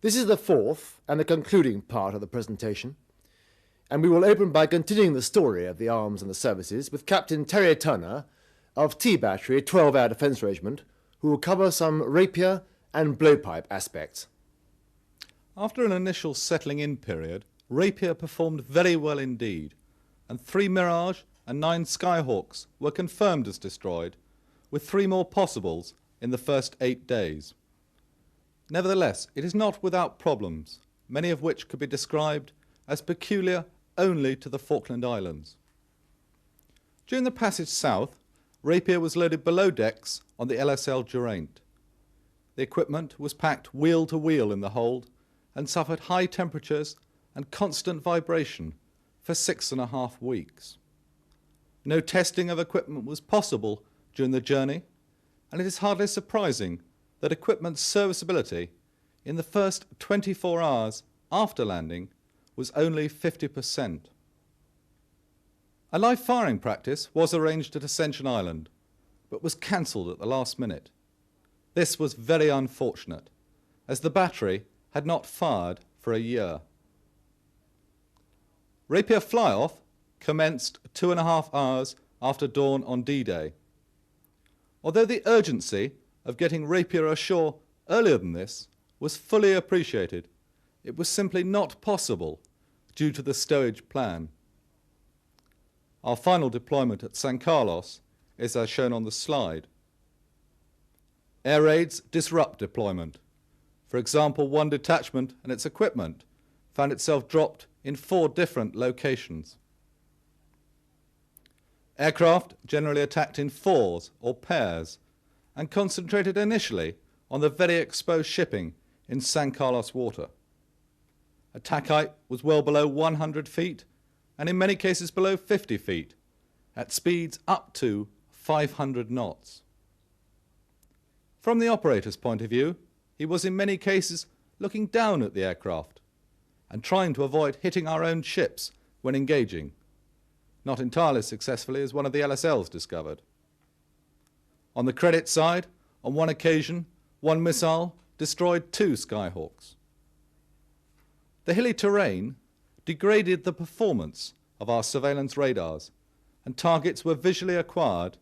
This is the fourth and the concluding part of the presentation, and we will open by continuing the story of the arms and the services with Captain Terry Turner of T Battery 12 Air Defence Regiment, who will cover some rapier and blowpipe aspects. After an initial settling-in period, Rapier performed very well indeed, and 3 Mirage and 9 Skyhawks were confirmed as destroyed, with 3 more possibles in the first 8 days. Nevertheless, it is not without problems, many of which could be described as peculiar only to the Falkland Islands. During the passage south, Rapier was loaded below decks on the LSL Geraint. The equipment was packed wheel to wheel in the hold and suffered high temperatures and constant vibration for 6.5 weeks. No testing of equipment was possible during the journey, and it is hardly surprising that equipment's serviceability in the first 24 hours after landing was only 50%. A live firing practice was arranged at Ascension Island, but was cancelled at the last minute. This was very unfortunate, as the battery had not fired for a year. Rapier fly-off commenced 2.5 hours after dawn on D-Day. Although the urgency of getting Rapier ashore earlier than this was fully appreciated, it was simply not possible due to the stowage plan. Our final deployment at San Carlos is as shown on the slide. Air raids disrupt deployment. For example, one detachment and its equipment found itself dropped in 4 different locations. Aircraft generally attacked in 4s or pairs and concentrated initially on the very exposed shipping in San Carlos water. Attack height was well below 100 feet and in many cases below 50 feet at speeds up to 500 knots. From the operator's point of view, he was in many cases looking down at the aircraft and trying to avoid hitting our own ships when engaging, not entirely successfully as one of the LSLs discovered. On the credit side, on one occasion, one missile destroyed 2 Skyhawks. The hilly terrain degraded the performance of our surveillance radars, and targets were visually acquired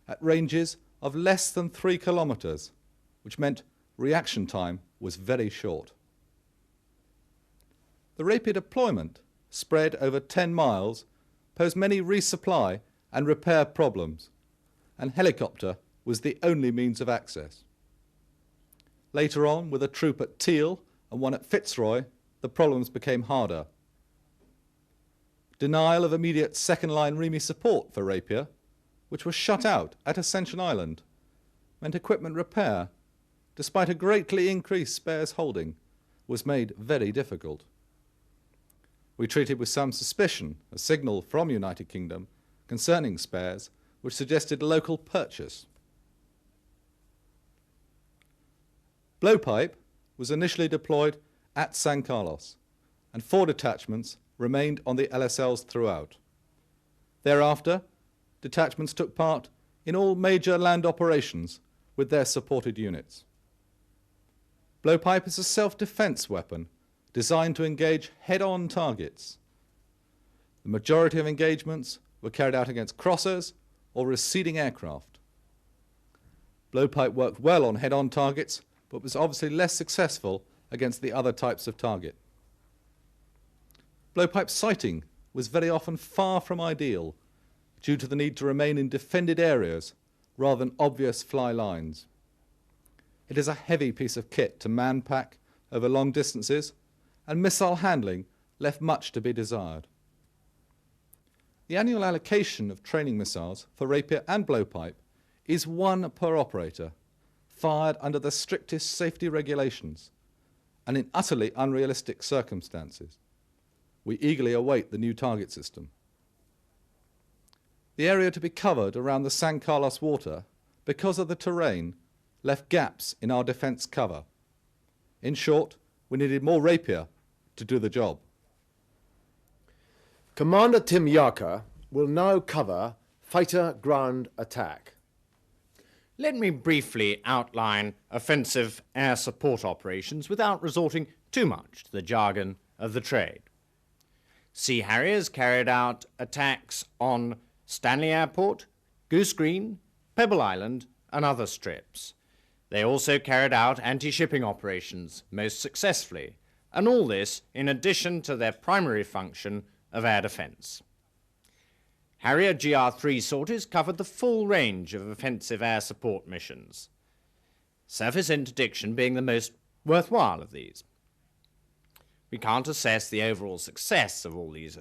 at ranges of less than 3 kilometers, which meant reaction time was very short. The Rapier deployment, spread over 10 miles, posed many resupply and repair problems, and helicopter was the only means of access. Later on, with a troop at Teal and one at Fitzroy, the problems became harder. Denial of immediate second-line REMI support for Rapier, which was shut out at Ascension Island, meant equipment repair, despite a greatly increased spares holding, was made very difficult. We treated with some suspicion a signal from United Kingdom concerning spares, which suggested local purchase. Blowpipe was initially deployed at San Carlos, and 4 detachments remained on the LSLs throughout. Thereafter, detachments took part in all major land operations with their supported units. Blowpipe is a self-defense weapon designed to engage head-on targets. The majority of engagements were carried out against crossers or receding aircraft. Blowpipe worked well on head-on targets, but was obviously less successful against the other types of target. Blowpipe sighting was very often far from ideal due to the need to remain in defended areas rather than obvious fly lines. It is a heavy piece of kit to man-pack over long distances, and missile handling left much to be desired. The annual allocation of training missiles for Rapier and Blowpipe is 1 per operator, fired under the strictest safety regulations and in utterly unrealistic circumstances. We eagerly await the new target system. The area to be covered around the San Carlos water, because of the terrain, left gaps in our defence cover. In short, we needed more Rapier to do the job. Commander Tim Yarka will now cover fighter ground attack. Let me briefly outline offensive air support operations without resorting too much the jargon of the trade. Sea Harriers carried out attacks on Stanley Airport, Goose Green, Pebble Island, and other strips. They also carried out anti-shipping operations most successfully, and all this in addition to their primary function of air defence. Harrier GR3 sorties covered the full range of offensive air support missions, surface interdiction being the most worthwhile of these. We can't assess the overall success of all these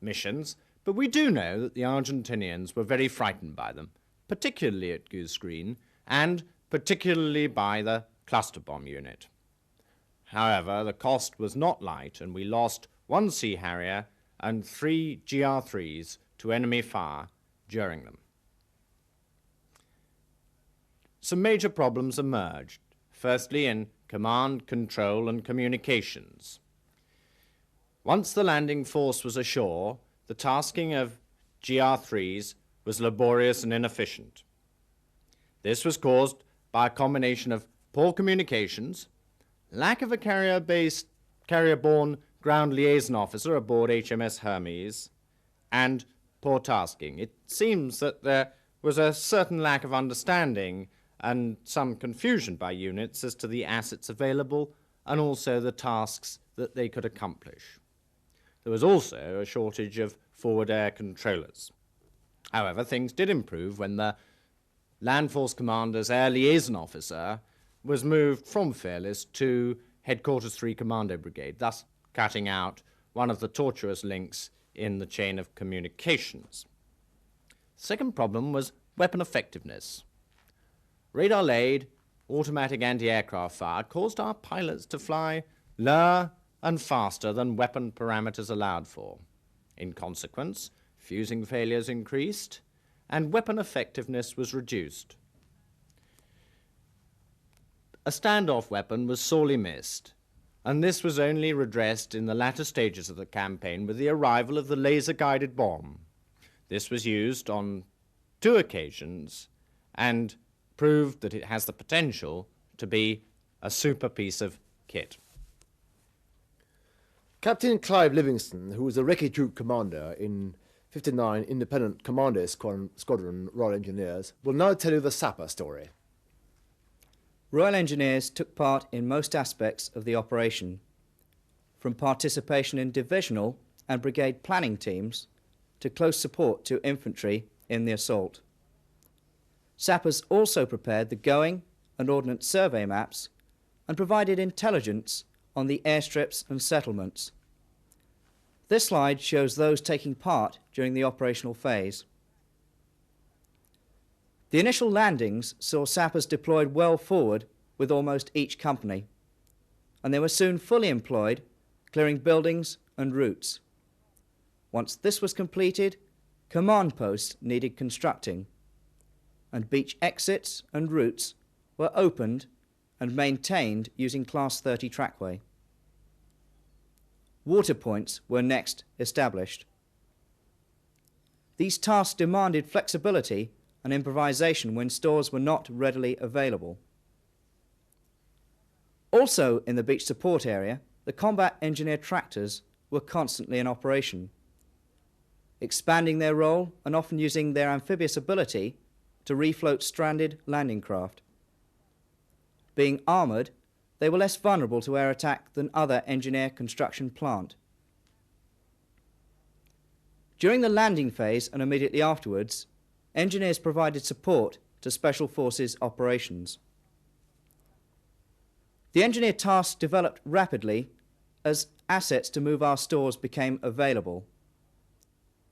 missions, but we do know that the Argentinians were very frightened by them, particularly at Goose Green, and particularly by the cluster bomb unit. However, the cost was not light, and we lost 1 Sea Harrier and 3 GR3s to enemy fire during them. Some major problems emerged, firstly in command, control, and communications. Once the landing force was ashore, the tasking of GR3s was laborious and inefficient. This was caused by a combination of poor communications, lack of a carrier-borne ground liaison officer aboard HMS Hermes, and poor tasking. It seems that there was a certain lack of understanding and some confusion by units as to the assets available and also the tasks that they could accomplish. There was also a shortage of forward air controllers. However, things did improve when the Land Force Commander's air liaison officer was moved from Fearless to Headquarters 3 Commando Brigade, thus cutting out one of the tortuous links in the chain of communications. The second problem was weapon effectiveness. Radar-laid automatic anti-aircraft fire caused our pilots to fly lower and faster than weapon parameters allowed for. In consequence, fusing failures increased and weapon effectiveness was reduced. A standoff weapon was sorely missed, and this was only redressed in the latter stages of the campaign with the arrival of the laser-guided bomb. This was used on 2 occasions and proved that it has the potential to be a super piece of kit. Captain Clive Livingston, who was a Recce Troop commander in 59 Independent Commander Squadron Royal Engineers, will now tell you the Sapper story. Royal Engineers took part in most aspects of the operation, from participation in divisional and brigade planning teams to close support to infantry in the assault. Sappers also prepared the going and ordnance survey maps and provided intelligence on the airstrips and settlements. This slide shows those taking part during the operational phase. The initial landings saw sappers deployed well forward with almost each company, and they were soon fully employed clearing buildings and routes. Once this was completed, command posts needed constructing, and beach exits and routes were opened and maintained using Class 30 trackway. Water points were next established. These tasks demanded flexibility and improvisation when stores were not readily available. Also in the beach support area, the combat engineer tractors were constantly in operation, expanding their role and often using their amphibious ability to refloat stranded landing craft. Being armoured, they were less vulnerable to air attack than other engineer construction plant. During the landing phase and immediately afterwards, engineers provided support to Special Forces operations. The engineer tasks developed rapidly as assets to move our stores became available.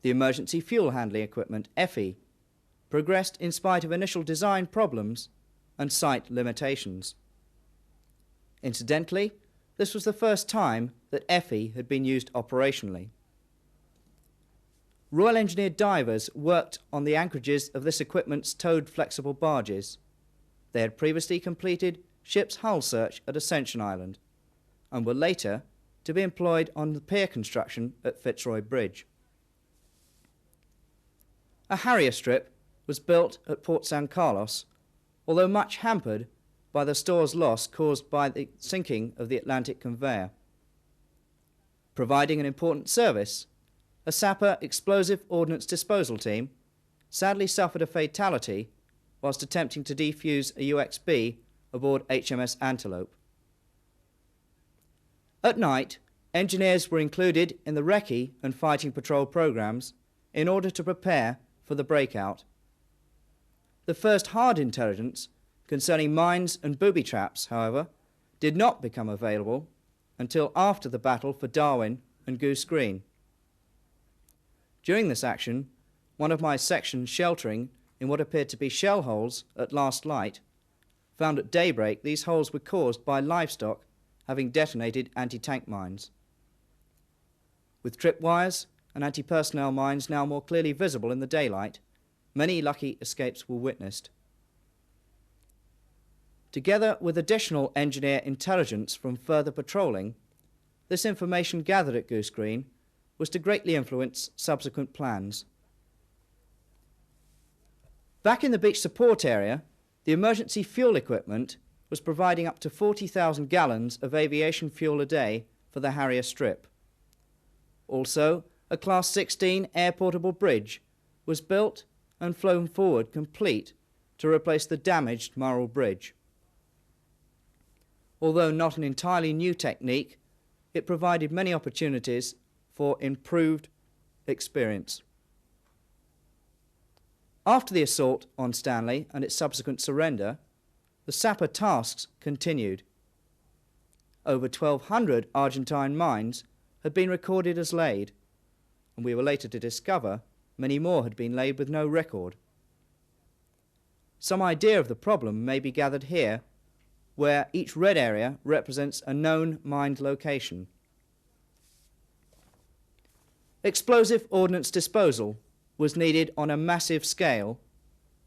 The emergency fuel handling equipment, EFI, progressed in spite of initial design problems and site limitations. Incidentally, this was the first time that EFI had been used operationally. Royal Engineer divers worked on the anchorages of this equipment's towed flexible barges. They had previously completed ship's hull search at Ascension Island and were later to be employed on the pier construction at Fitzroy Bridge. A Harrier strip was built at Port San Carlos, although much hampered by the stores loss caused by the sinking of the Atlantic conveyor. Providing an important service, a Sapper explosive ordnance disposal team sadly suffered a fatality whilst attempting to defuse a UXB aboard HMS Antelope. At night, engineers were included in the recce and fighting patrol programs in order to prepare for the breakout. The first hard intelligence concerning mines and booby traps, however, did not become available until after the battle for Darwin and Goose Green. During this action, one of my sections sheltering in what appeared to be shell holes at last light found at daybreak these holes were caused by livestock having detonated anti-tank mines. With tripwires and anti-personnel mines now more clearly visible in the daylight, many lucky escapes were witnessed. Together with additional engineer intelligence from further patrolling, this information gathered at Goose Green was to greatly influence subsequent plans. Back in the beach support area, the emergency fuel equipment was providing up to 40,000 gallons of aviation fuel a day for the Harrier Strip. Also, a Class 16 air-portable bridge was built and flown forward complete to replace the damaged Murrell Bridge. Although not an entirely new technique, it provided many opportunities for improved experience. After the assault on Stanley and its subsequent surrender, the Sapper tasks continued. Over 1,200 Argentine mines had been recorded as laid, and we were later to discover many more had been laid with no record. Some idea of the problem may be gathered here, where each red area represents a known mined location. Explosive ordnance disposal was needed on a massive scale,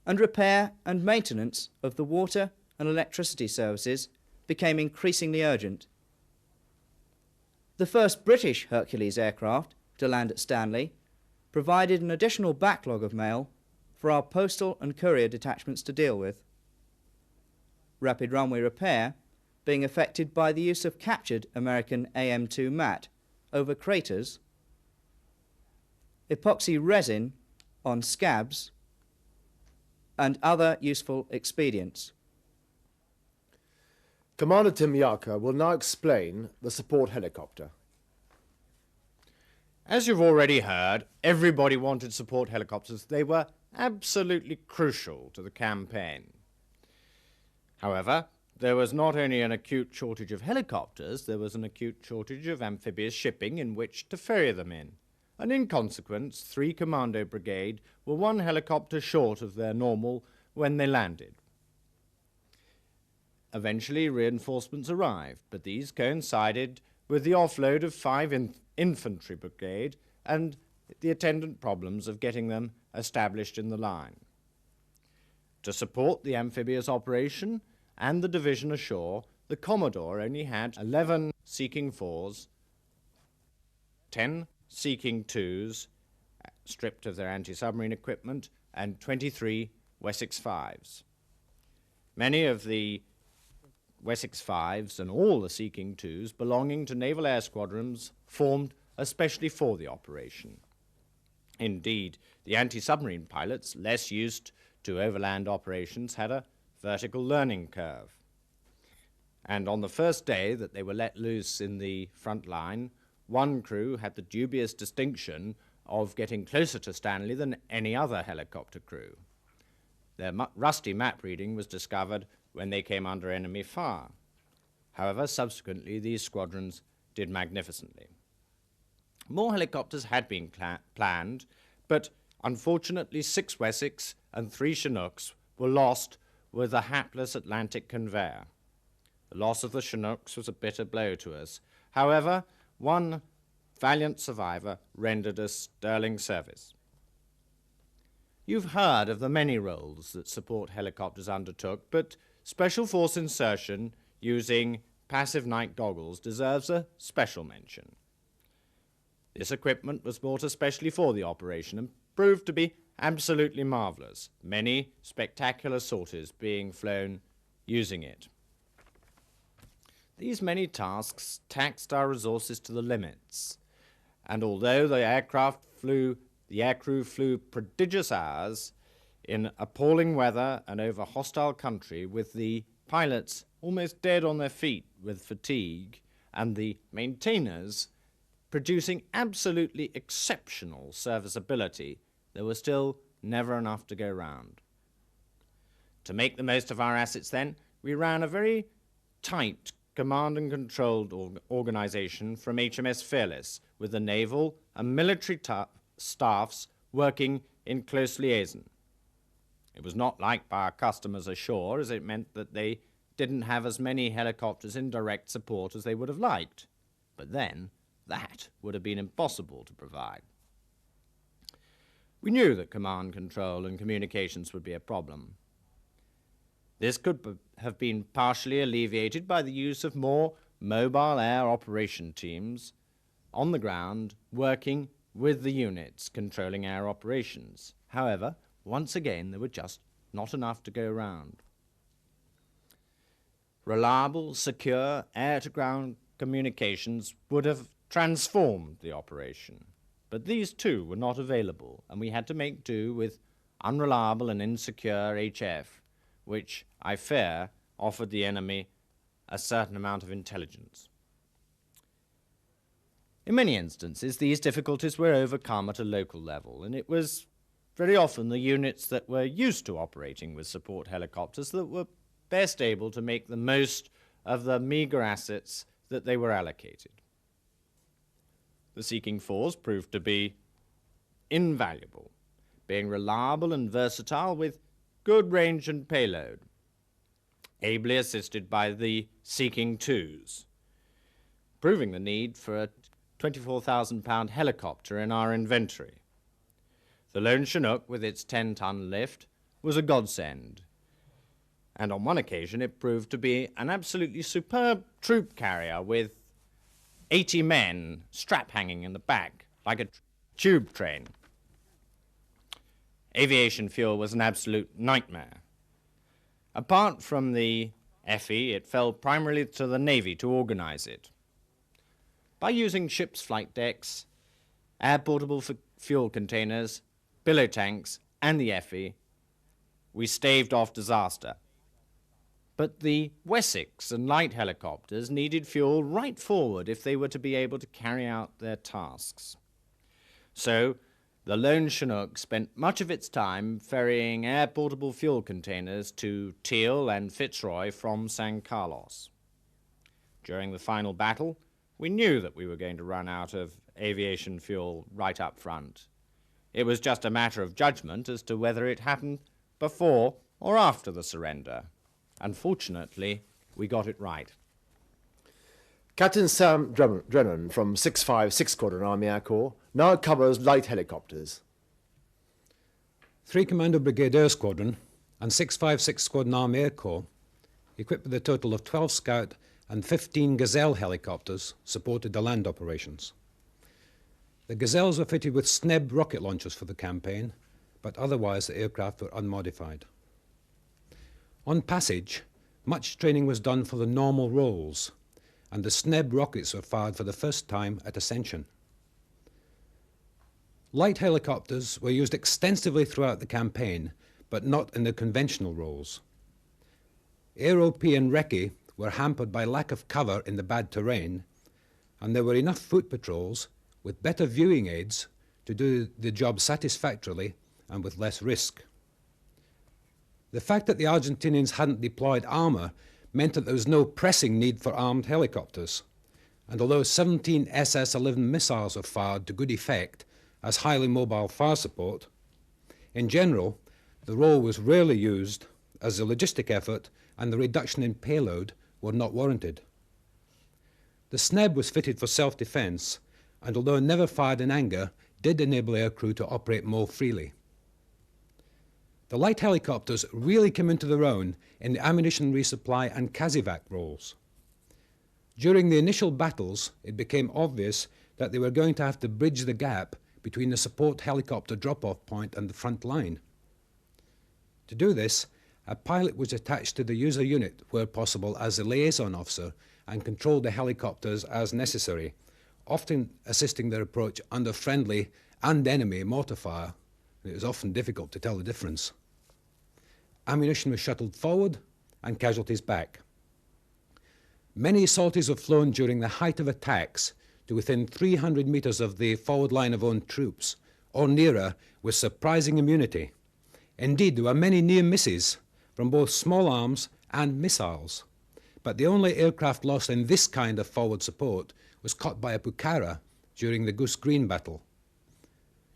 and repair and maintenance of the water and electricity services became increasingly urgent. The first British Hercules aircraft to land at Stanley provided an additional backlog of mail for our postal and courier detachments to deal with. Rapid runway repair being affected by the use of captured American AM-2 mat over craters, epoxy resin on scabs, and other useful expedients. Commander Tim Yarka will now explain the support helicopter. As you've already heard, everybody wanted support helicopters. They were absolutely crucial to the campaign. However, there was not only an acute shortage of helicopters, there was an acute shortage of amphibious shipping in which to ferry them in. And in consequence, 3 Commando Brigade were 1 helicopter short of their normal when they landed. Eventually, reinforcements arrived, but these coincided with the offload of 5 Infantry Brigade and the attendant problems of getting them established in the line. To support the amphibious operation and the division ashore, the Commodore only had 11 Seeking 4s, 10 Seeking 2s, stripped of their anti-submarine equipment, and 23 Wessex 5s. Many of the Wessex 5s and all the Seeking 2s belonging to naval air squadrons formed especially for the operation. Indeed, the anti-submarine pilots, less used to overland operations, had a vertical learning curve. And on the first day that they were let loose in the front line, 1 crew had the dubious distinction of getting closer to Stanley than any other helicopter crew. Their rusty map reading was discovered when they came under enemy fire. However, subsequently, these squadrons did magnificently. More helicopters had been planned, but unfortunately 6 Wessex and 3 Chinooks were lost with a hapless Atlantic conveyor. The loss of the Chinooks was a bitter blow to us. However, 1 valiant survivor rendered us sterling service. You've heard of the many roles that support helicopters undertook, but Special Force insertion using passive night goggles deserves a special mention. This equipment was bought especially for the operation and proved to be absolutely marvellous, many spectacular sorties being flown using it. These many tasks taxed our resources to the limits, and although the aircrew flew prodigious hours in appalling weather and over hostile country, with the pilots almost dead on their feet with fatigue, and the maintainers producing absolutely exceptional serviceability, there was still never enough to go round. To make the most of our assets then, we ran a very tight command and controlled organization from HMS Fearless, with the naval and military staffs working in close liaison. It was not liked by our customers ashore, as it meant that they didn't have as many helicopters in direct support as they would have liked. But then, that would have been impossible to provide. We knew that command, control, and communications would be a problem. This could have been partially alleviated by the use of more mobile air operation teams on the ground working with the units controlling air operations. However, once again, there were just not enough to go round. Reliable, secure air-to-ground communications would have transformed the operation, but these too were not available, and we had to make do with unreliable and insecure HF, which, I fear, offered the enemy a certain amount of intelligence. In many instances, these difficulties were overcome at a local level, and it was very often the units that were used to operating with support helicopters that were best able to make the most of the meagre assets that they were allocated. The Seeking Force proved to be invaluable, being reliable and versatile with good range and payload, ably assisted by the Seeking Twos, proving the need for a 24,000-pound helicopter in our inventory. The lone Chinook, with its 10-ton lift, was a godsend, and on one occasion it proved to be an absolutely superb troop carrier with 80 men strap-hanging in the back, like a tube train. Aviation fuel was an absolute nightmare. Apart from the FE, it fell primarily to the Navy to organize it. By using ships' flight decks, air-portable fuel containers, billow tanks, and the FE, we staved off disaster. But the Wessex and light helicopters needed fuel right forward if they were to be able to carry out their tasks. So, the lone Chinook spent much of its time ferrying air-portable fuel containers to Teal and Fitzroy from San Carlos. During the final battle, we knew that we were going to run out of aviation fuel right up front. It was just a matter of judgment as to whether it happened before or after the surrender. Unfortunately, we got it right. Captain Sam Drennan from 656 Squadron Army Air Corps now covers light helicopters. 3 Commando Brigade Air Squadron and 656 Squadron Army Air Corps, equipped with a total of 12 Scout and 15 Gazelle helicopters, supported the land operations. The Gazelles were fitted with SNEB rocket launchers for the campaign, but otherwise the aircraft were unmodified. On passage, much training was done for the normal roles, and the SNEB rockets were fired for the first time at Ascension. Light helicopters were used extensively throughout the campaign, but not in the conventional roles. AeroP and Recce were hampered by lack of cover in the bad terrain, and there were enough foot patrols with better viewing aids to do the job satisfactorily and with less risk. The fact that the Argentinians hadn't deployed armour meant that there was no pressing need for armed helicopters, and although 17 SS-11 missiles were fired to good effect as highly mobile fire support, in general, the role was rarely used as the logistic effort and the reduction in payload were not warranted. The SNEB was fitted for self-defence, and although never fired in anger, did enable aircrew to operate more freely. The light helicopters really came into their own in the ammunition resupply and CASEVAC roles. During the initial battles, it became obvious that they were going to have to bridge the gap between the support helicopter drop-off point and the front line. To do this, a pilot was attached to the user unit where possible as a liaison officer and controlled the helicopters as necessary, often assisting their approach under friendly and enemy mortar fire. It was often difficult to tell the difference. Ammunition was shuttled forward and casualties back. Many sorties were flown during the height of attacks to within 300 metres of the forward line of own troops, or nearer, with surprising immunity. Indeed, there were many near misses from both small arms and missiles. But the only aircraft lost in this kind of forward support was caught by a Pucara during the Goose Green battle.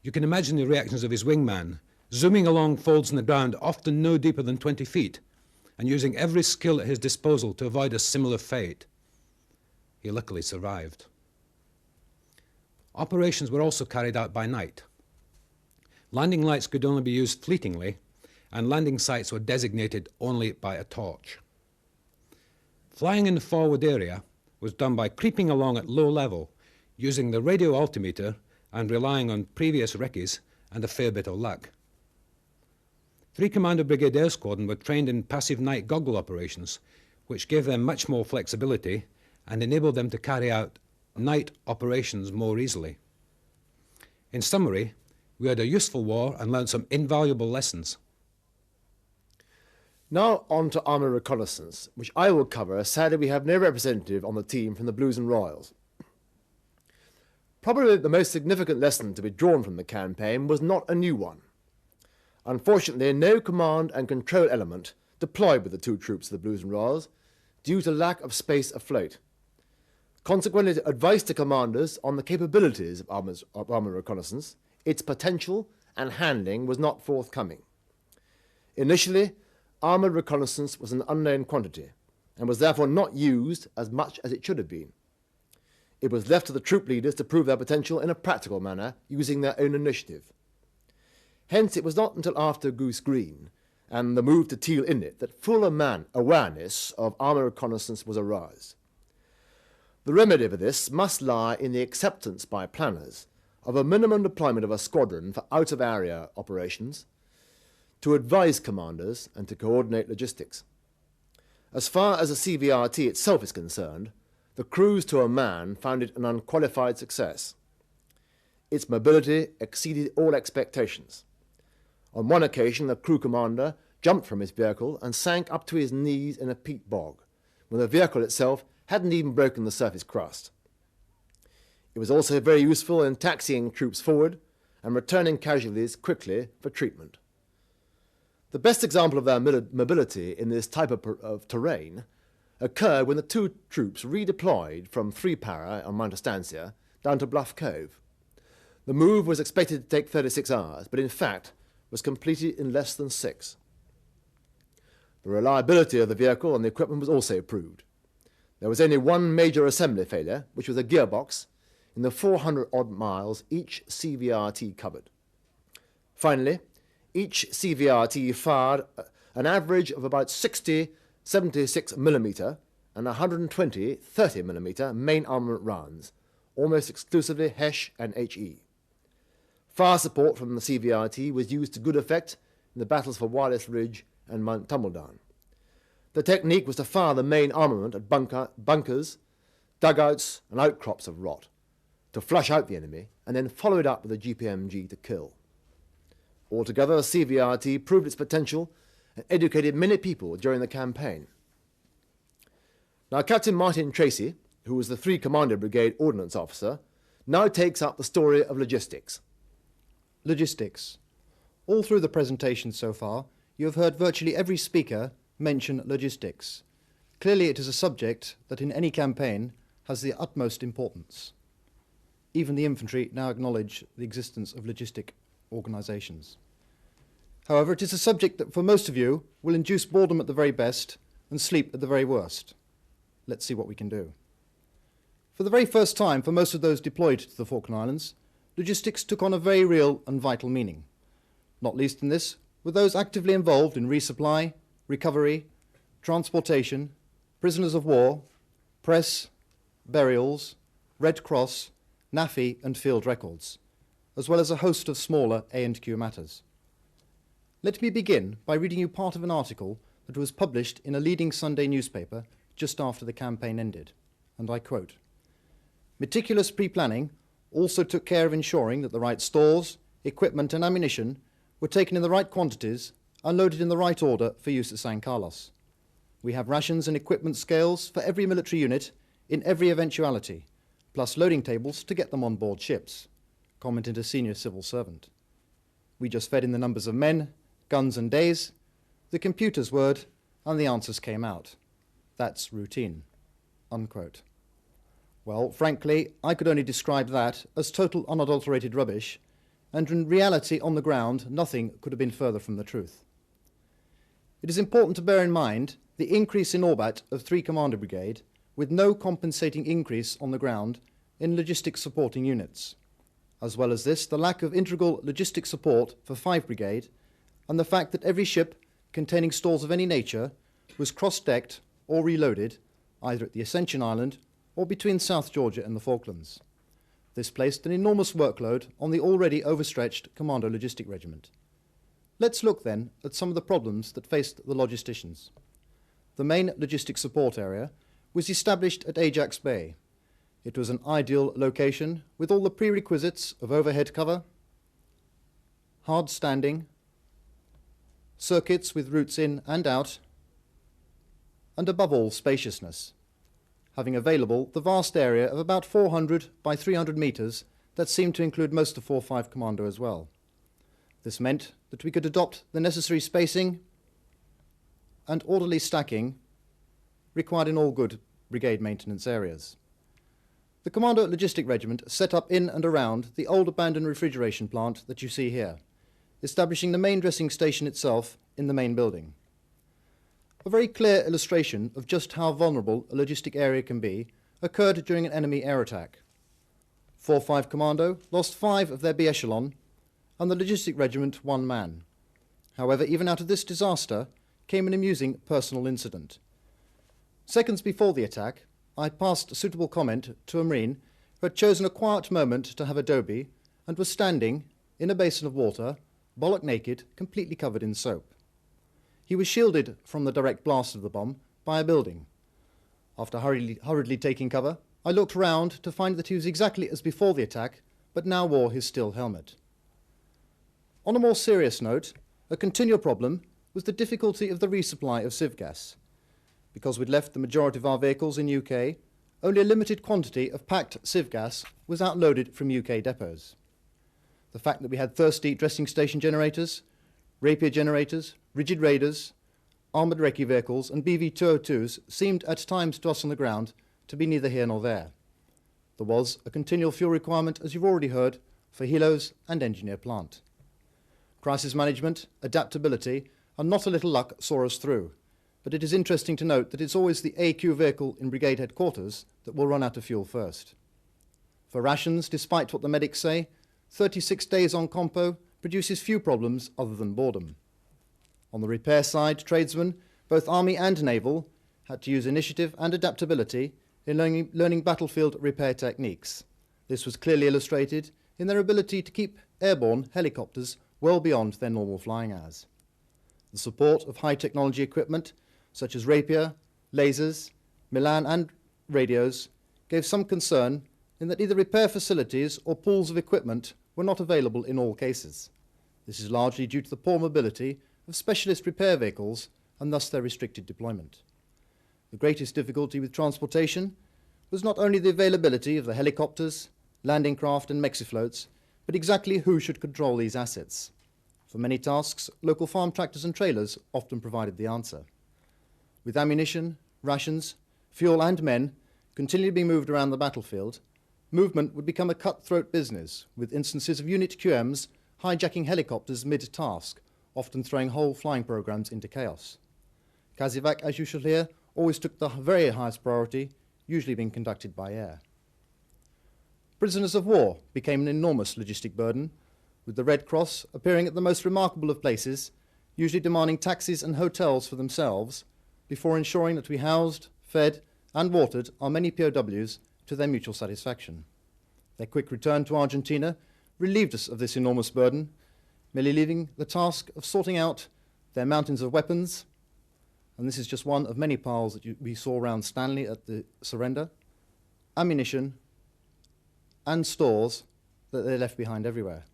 You can imagine the reactions of his wingman, zooming along folds in the ground often no deeper than 20 feet, and using every skill at his disposal to avoid a similar fate. He luckily survived. Operations were also carried out by night. Landing lights could only be used fleetingly, and landing sites were designated only by a torch. Flying in the forward area was done by creeping along at low level, using the radio altimeter and relying on previous recce's and a fair bit of luck. 3 Commander Brigade Air Squadron were trained in passive night goggle operations, which gave them much more flexibility and enabled them to carry out night operations more easily. In summary, we had a useful war and learned some invaluable lessons. Now on to Armour Reconnaissance, which I will cover, as sadly we have no representative on the team from the Blues and Royals. Probably the most significant lesson to be drawn from the campaign was not a new one. Unfortunately, no command and control element deployed with the 2 troops of the Blues and Royals due to lack of space afloat. Consequently, advice to commanders on the capabilities of Armour Reconnaissance, its potential and handling was not forthcoming. Initially, Armoured Reconnaissance was an unknown quantity and was therefore not used as much as it should have been. It was left to the troop leaders to prove their potential in a practical manner using their own initiative. Hence, it was not until after Goose Green and the move to Teal Inlet that full awareness of Armour Reconnaissance was aroused. The remedy for this must lie in the acceptance by planners of a minimum deployment of a squadron for out-of-area operations, to advise commanders and to coordinate logistics. As far as the CVRT itself is concerned, the cruise to a man found it an unqualified success. Its mobility exceeded all expectations. On one occasion, the crew commander jumped from his vehicle and sank up to his knees in a peat bog, when the vehicle itself hadn't even broken the surface crust. It was also very useful in taxiing troops forward and returning casualties quickly for treatment. The best example of their mobility in this type of terrain occurred when the 2 troops redeployed from 3 Para on Mount Estancia down to Bluff Cove. The move was expected to take 36 hours, but in fact was completed in less than 6. The reliability of the vehicle and the equipment was also proved. There was only one major assembly failure, which was a gearbox, in the 400-odd miles each CVRT covered. Finally, each CVRT fired an average of about 60 76mm and 120 30mm main armament rounds, almost exclusively HESH and HE. Fire support from the CVRT was used to good effect in the battles for Wireless Ridge and Mount Tumbledown. The technique was to fire the main armament at bunkers, dugouts and outcrops of rot, to flush out the enemy and then follow it up with a GPMG to kill. Altogether, the CVRT proved its potential and educated many people during the campaign. Now, Captain Martin Tracy, who was the 3 Commander Brigade Ordnance Officer, now takes up the story of logistics. Logistics. All through the presentation so far, you have heard virtually every speaker mention logistics. Clearly, it is a subject that in any campaign has the utmost importance. Even the infantry now acknowledge the existence of logistic organisations. However, it is a subject that for most of you will induce boredom at the very best and sleep at the very worst. Let's see what we can do. For the very first time for most of those deployed to the Falkland Islands, logistics took on a very real and vital meaning. Not least in this were those actively involved in resupply, recovery, transportation, prisoners of war, press, burials, Red Cross, NAFI and field records, as well as a host of smaller A&Q matters. Let me begin by reading you part of an article that was published in a leading Sunday newspaper just after the campaign ended, and I quote, "Meticulous pre-planning also took care of ensuring that the right stores, equipment and ammunition were taken in the right quantities and loaded in the right order for use at San Carlos. We have rations and equipment scales for every military unit in every eventuality, plus loading tables to get them on board ships," commented a senior civil servant. "We just fed in the numbers of men, guns and days, the computer's word, and the answers came out. That's routine," unquote. Well, frankly, I could only describe that as total unadulterated rubbish, and in reality on the ground, nothing could have been further from the truth. It is important to bear in mind the increase in Orbat of 3 Commander Brigade with no compensating increase on the ground in logistics supporting units. As well as this, the lack of integral logistic support for 5 Brigade and the fact that every ship containing stores of any nature was cross-decked or reloaded either at the Ascension Island or between South Georgia and the Falklands. This placed an enormous workload on the already overstretched Commando Logistic Regiment. Let's look then at some of the problems that faced the logisticians. The main logistic support area was established at Ajax Bay. It was an ideal location with all the prerequisites of overhead cover, hard standing, circuits with routes in and out, and above all spaciousness, having available the vast area of about 400 by 300 metres that seemed to include most of 4-5 Commando as well. This meant that we could adopt the necessary spacing and orderly stacking required in all good brigade maintenance areas. The Commando Logistic Regiment set up in and around the old abandoned refrigeration plant that you see here, establishing the main dressing station itself in the main building. A very clear illustration of just how vulnerable a logistic area can be occurred during an enemy air attack. 4-5 Commando lost 5 of their B echelon and the Logistic Regiment 1 man. However, even out of this disaster came an amusing personal incident. Seconds before the attack, I passed a suitable comment to a Marine who had chosen a quiet moment to have a doby and was standing in a basin of water, bollock naked, completely covered in soap. He was shielded from the direct blast of the bomb by a building. After hurriedly taking cover, I looked round to find that he was exactly as before the attack, but now wore his steel helmet. On a more serious note, a continual problem was the difficulty of the resupply of civ gas. Because we'd left the majority of our vehicles in UK, only a limited quantity of packed civ gas was outloaded from UK depots. The fact that we had thirsty dressing station generators, rapier generators, rigid raiders, armoured recce vehicles and BV-202s seemed at times to us on the ground to be neither here nor there. There was a continual fuel requirement, as you've already heard, for helos and engineer plant. Crisis management, adaptability and not a little luck saw us through, but it is interesting to note that it's always the AQ vehicle in brigade headquarters that will run out of fuel first. For rations, despite what the medics say, 36 days on compo produces few problems other than boredom. On the repair side, tradesmen, both Army and Naval, had to use initiative and adaptability in learning battlefield repair techniques. This was clearly illustrated in their ability to keep airborne helicopters well beyond their normal flying hours. The support of high-technology equipment, such as rapier, lasers, Milan and radios, gave some concern in that either repair facilities or pools of equipment were not available in all cases. This is largely due to the poor mobility of specialist repair vehicles and thus their restricted deployment. The greatest difficulty with transportation was not only the availability of the helicopters, landing craft and mexifloats, but exactly who should control these assets. For many tasks, local farm tractors and trailers often provided the answer. With ammunition, rations, fuel and men continually being moved around the battlefield, movement would become a cutthroat business, with instances of unit QMs hijacking helicopters mid-task, often throwing whole flying programs into chaos. Kazivac, as you shall hear, always took the very highest priority, usually being conducted by air. Prisoners of war became an enormous logistic burden, with the Red Cross appearing at the most remarkable of places, usually demanding taxis and hotels for themselves, before ensuring that we housed, fed and watered our many POWs to their mutual satisfaction. Their quick return to Argentina relieved us of this enormous burden, merely leaving the task of sorting out their mountains of weapons and this is just one of many piles that we saw around Stanley at the surrender, ammunition and stores that they left behind everywhere.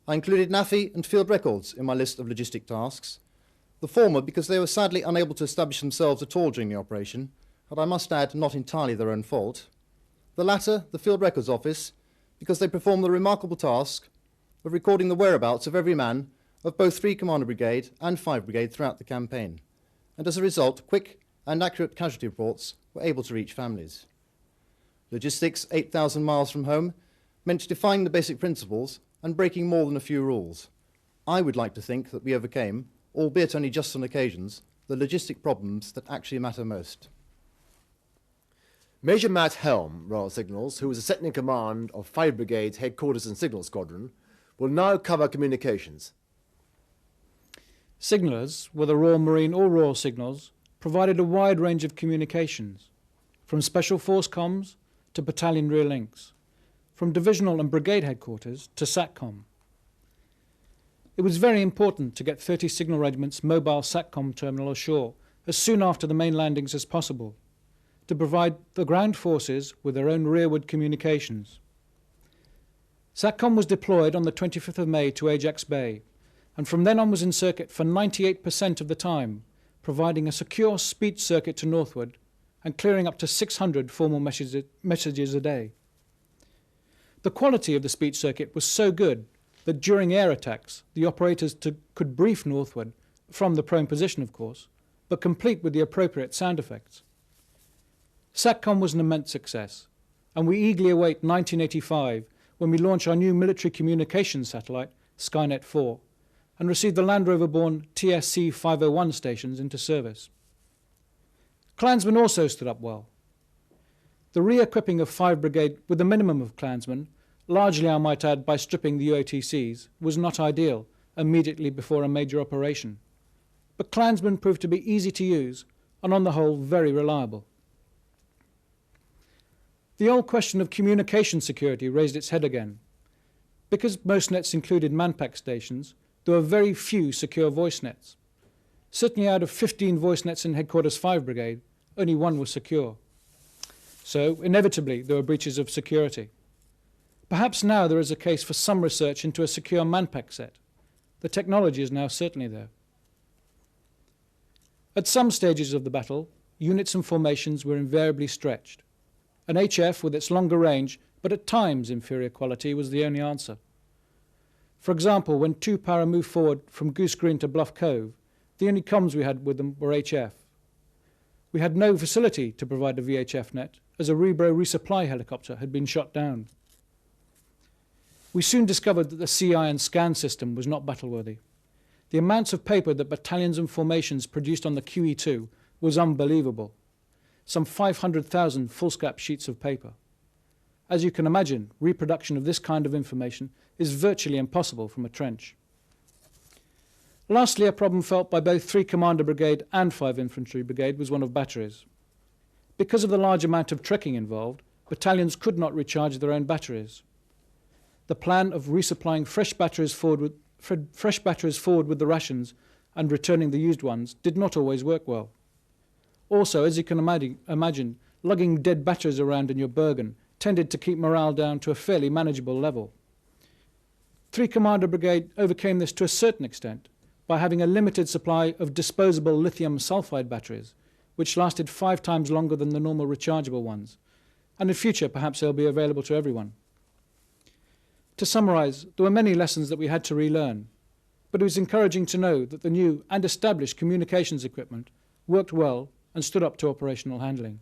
I included NAFI and field records in my list of logistic tasks, the former because they were sadly unable to establish themselves at all during the operation, and I must add, not entirely their own fault. The latter, the Field Records Office, because they performed the remarkable task of recording the whereabouts of every man of both 3 Commander Brigade and 5 Brigade throughout the campaign, and as a result, quick and accurate casualty reports were able to reach families. Logistics 8,000 miles from home meant defining the basic principles and breaking more than a few rules. I would like to think that we overcame, albeit only just on occasions, the logistic problems that actually matter most. Major Matt Helm, Royal Signals, who was the second in command of 5 Brigades Headquarters and Signal Squadron, will now cover communications. Signallers, whether Royal Marine or Royal Signals, provided a wide range of communications, from Special Force comms to battalion rear links, from divisional and brigade headquarters to SATCOM. It was very important to get 30 Signal Regiment's mobile SATCOM terminal ashore as soon after the main landings as possible, to provide the ground forces with their own rearward communications. SATCOM was deployed on the 25th of May to Ajax Bay, and from then on was in circuit for 98% of the time, providing a secure speech circuit to northward and clearing up to 600 formal messages a day. The quality of the speech circuit was so good that during air attacks, the operators could brief northward, from the prone position of course, but complete with the appropriate sound effects. SATCOM was an immense success, and we eagerly await 1985 when we launch our new military communications satellite, Skynet 4, and receive the Land Rover-borne TSC 501 stations into service. Klansmen also stood up well. The re-equipping of 5 Brigade with a minimum of Klansmen, largely I might add by stripping the UOTCs, was not ideal immediately before a major operation. But Klansmen proved to be easy to use and on the whole very reliable. The old question of communication security raised its head again. Because most nets included manpack stations, there were very few secure voice nets. Certainly out of 15 voice nets in Headquarters 5 Brigade, only 1 was secure. So, inevitably, there were breaches of security. Perhaps now there is a case for some research into a secure manpack set. The technology is now certainly there. At some stages of the battle, units and formations were invariably stretched. An HF with its longer range, but at times inferior quality, was the only answer. For example, when 2 Para moved forward from Goose Green to Bluff Cove, the only comms we had with them were HF. We had no facility to provide a VHF net, as a Rebro resupply helicopter had been shot down. We soon discovered that the CI and scan system was not battleworthy. The amounts of paper that battalions and formations produced on the QE2 was unbelievable. Some 500,000 foolscap sheets of paper. As you can imagine, reproduction of this kind of information is virtually impossible from a trench. Lastly, a problem felt by both 3 Commander Brigade and 5 Infantry Brigade was one of batteries. Because of the large amount of trekking involved, battalions could not recharge their own batteries. The plan of resupplying fresh batteries forward with the rations and returning the used ones did not always work well. Also, as you can imagine, lugging dead batteries around in your Bergen tended to keep morale down to a fairly manageable level. 3 Commander Brigade overcame this to a certain extent by having a limited supply of disposable lithium sulfide batteries, which lasted 5 times longer than the normal rechargeable ones, and in future perhaps they'll be available to everyone. To summarize, there were many lessons that we had to relearn, but it was encouraging to know that the new and established communications equipment worked well and stood up to operational handling.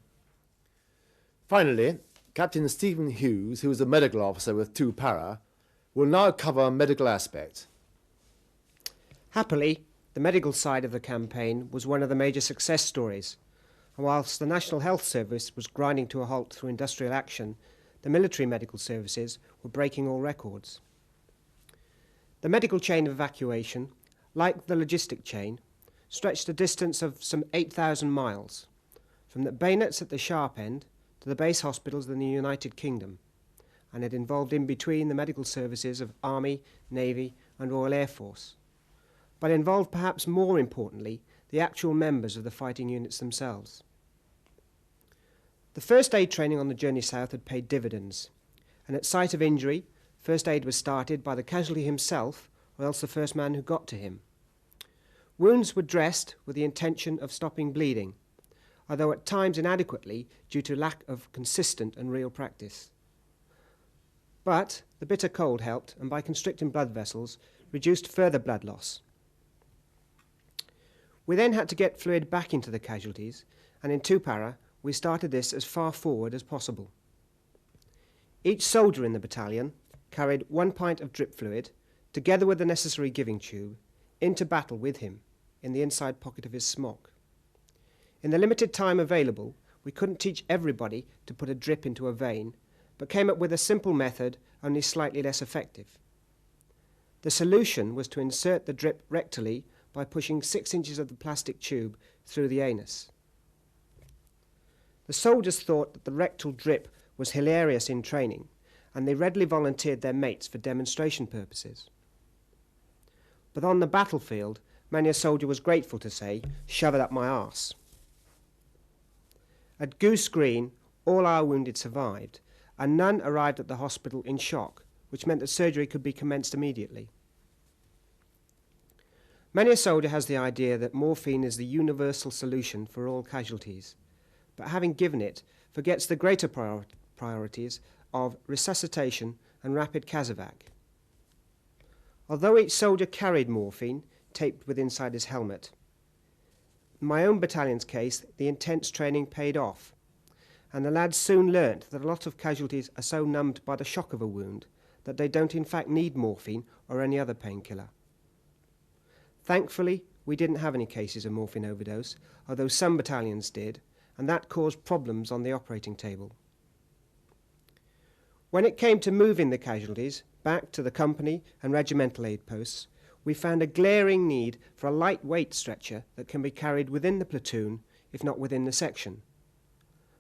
Finally, Captain Stephen Hughes, who was a medical officer with 2 Para, will now cover medical aspects. Happily, the medical side of the campaign was one of the major success stories, and whilst the National Health Service was grinding to a halt through industrial action, the military medical services were breaking all records. The medical chain of evacuation, like the logistic chain, stretched a distance of some 8,000 miles, from the bayonets at the sharp end to the base hospitals in the United Kingdom, and it involved in between the medical services of Army, Navy and Royal Air Force, but involved perhaps more importantly the actual members of the fighting units themselves. The first aid training on the journey south had paid dividends, and at sight of injury, first aid was started by the casualty himself or else the first man who got to him. Wounds were dressed with the intention of stopping bleeding, although at times inadequately due to lack of consistent and real practice. But the bitter cold helped, and by constricting blood vessels, reduced further blood loss. We then had to get fluid back into the casualties, and in Tupara we started this as far forward as possible. Each soldier in the battalion carried 1 pint of drip fluid, together with the necessary giving tube, into battle with him in the inside pocket of his smock. In the limited time available, we couldn't teach everybody to put a drip into a vein, but came up with a simple method, only slightly less effective. The solution was to insert the drip rectally by pushing 6 inches of the plastic tube through the anus. The soldiers thought that the rectal drip was hilarious in training, and they readily volunteered their mates for demonstration purposes. But on the battlefield, many a soldier was grateful to say, "Shove it up my arse." At Goose Green, all our wounded survived, and none arrived at the hospital in shock, which meant that surgery could be commenced immediately. Many a soldier has the idea that morphine is the universal solution for all casualties, but having given it, forgets the greater priorities of resuscitation and rapid casevac. Although each soldier carried morphine taped with inside his helmet, in my own battalion's case, the intense training paid off, and the lads soon learnt that a lot of casualties are so numbed by the shock of a wound that they don't in fact need morphine or any other painkiller. Thankfully, we didn't have any cases of morphine overdose, although some battalions did, and that caused problems on the operating table. When it came to moving the casualties back to the company and regimental aid posts, we found a glaring need for a lightweight stretcher that can be carried within the platoon, if not within the section.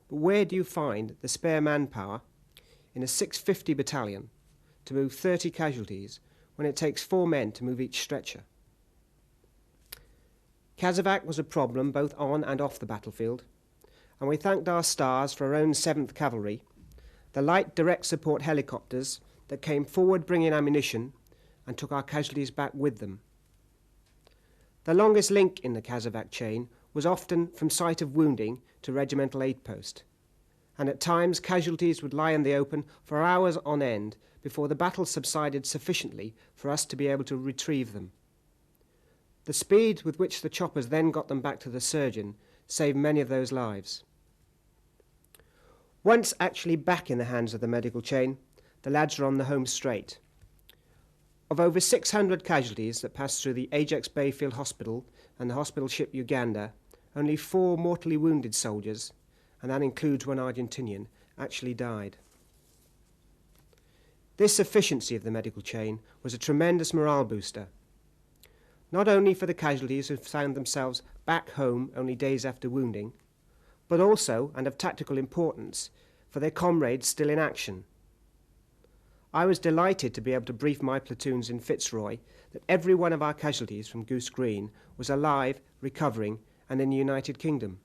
But where do you find the spare manpower in a 650 battalion to move 30 casualties when it takes 4 men to move each stretcher? Casevac was a problem both on and off the battlefield, and we thanked our stars for our own 7th Cavalry, the light direct support helicopters that came forward bringing ammunition and took our casualties back with them. The longest link in the casevac chain was often from site of wounding to regimental aid post, and at times casualties would lie in the open for hours on end before the battle subsided sufficiently for us to be able to retrieve them. The speed with which the choppers then got them back to the surgeon saved many of those lives. Once actually back in the hands of the medical chain, the lads were on the home straight. Of over 600 casualties that passed through the Ajax Bayfield Hospital and the hospital ship Uganda, only 4 mortally wounded soldiers, and that includes 1 Argentinian, actually died. This efficiency of the medical chain was a tremendous morale booster, not only for the casualties who found themselves back home only days after wounding, but also, and of tactical importance, for their comrades still in action. I was delighted to be able to brief my platoons in Fitzroy that every one of our casualties from Goose Green was alive, recovering, and in the United Kingdom.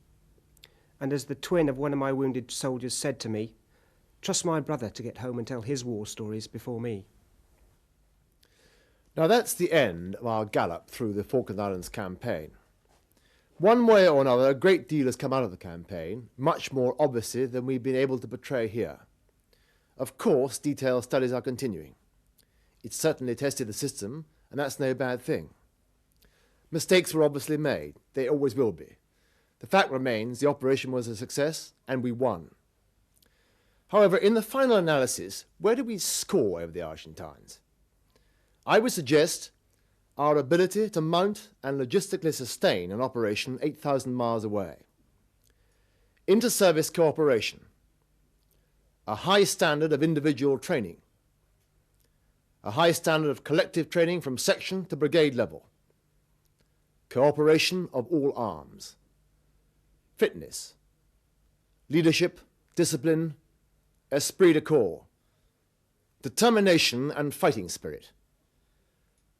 And as the twin of one of my wounded soldiers said to me, "Trust my brother to get home and tell his war stories before me." Now that's the end of our gallop through the Falkland Islands campaign. One way or another, a great deal has come out of the campaign, much more obviously than we've been able to portray here. Of course, detailed studies are continuing. It certainly tested the system, and that's no bad thing. Mistakes were obviously made. They always will be. The fact remains the operation was a success, and we won. However, in the final analysis, where do we score over the Argentines? I would suggest our ability to mount and logistically sustain an operation 8,000 miles away. Inter-service cooperation. A high standard of individual training. A high standard of collective training from section to brigade level. Cooperation of all arms. Fitness. Leadership, discipline, esprit de corps. Determination and fighting spirit.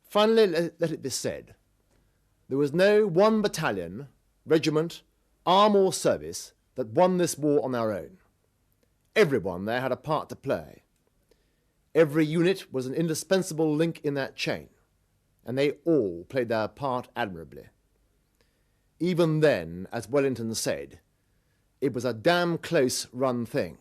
Finally, let it be said, There was no one battalion, regiment, arm or service that won this war on their own. Everyone there had a part to play. Every unit was an indispensable link in that chain, and they all played their part admirably. Even then, as Wellington said, it was a damn close run thing.